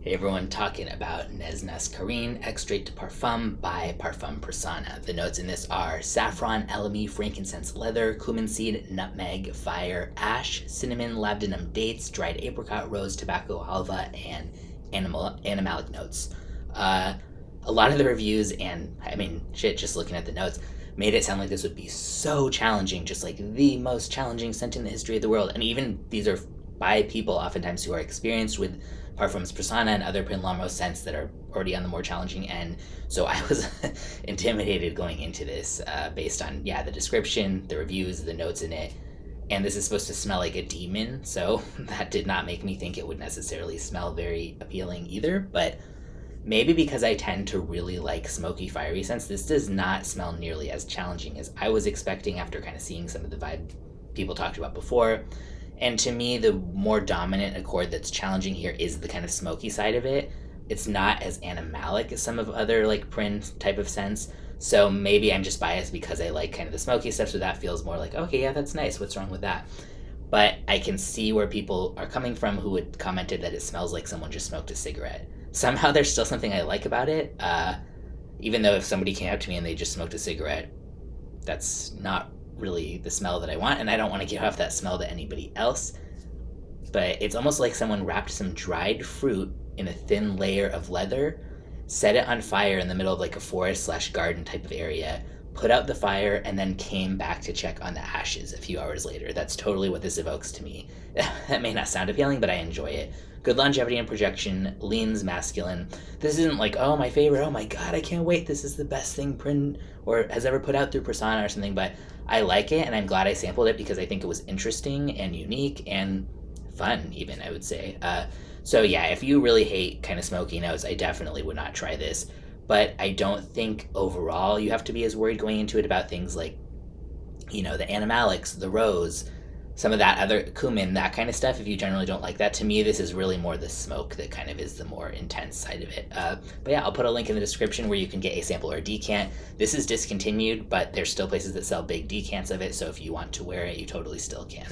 Hey everyone, talking about Nesnas Qareen, Extrait de Parfum by Parfum Prissana. The notes in this are saffron, elemi, frankincense, leather, cumin seed, nutmeg, fire, ash, cinnamon, labdanum, dates, dried apricot, rose, tobacco, halva, and animalic notes. A lot of the reviews, and just looking at the notes, made it sound like this would be so challenging, just like the most challenging scent in the history of the world. And even these are by people oftentimes who are experienced with Parfums Prissana and other Pin Lamo scents that are already on the more challenging end. So I was intimidated going into this based on, the description, the reviews, the notes in it. And this is supposed to smell like a demon, so that did not make me think it would necessarily smell very appealing either. But maybe because I tend to really like smoky, fiery scents, this does not smell nearly as challenging as I was expecting after kind of seeing some of the vibe people talked about before. And to me, the more dominant accord that's challenging here is the kind of smoky side of it. It's not as animalic as some of other like Prin type of scents. So maybe I'm just biased because I like kind of the smoky stuff, so that feels more like, okay, yeah, that's nice. What's wrong with that? But I can see where people are coming from who had commented that it smells like someone just smoked a cigarette. Somehow there's still something I like about it. Even though if somebody came up to me and they just smoked a cigarette, that's not really the smell that I want, and I don't want to give off that smell to anybody else. But it's almost like someone wrapped some dried fruit in a thin layer of leather, set it on fire in the middle of like a forest/garden type of area, put out the fire, and then came back to check on the ashes a few hours later. That's totally what this evokes to me. That may not sound appealing, but I enjoy it. Good longevity and projection, leans masculine. This isn't like, oh, my favorite, oh my god, I can't wait, this is the best thing Prin or has ever put out through Prissana or something, but I like it, and I'm glad I sampled it because I think it was interesting and unique and fun even, I would say. So yeah, if you really hate kind of smoky notes, I definitely would not try this. But I don't think overall you have to be as worried going into it about things like, the animalics, the rose, some of that other cumin, that kind of stuff. If you generally don't like that, to me, this is really more the smoke that kind of is the more intense side of it. But yeah, I'll put a link in the description where you can get a sample or a decant. This is discontinued, but there's still places that sell big decants of it. So if you want to wear it, you totally still can.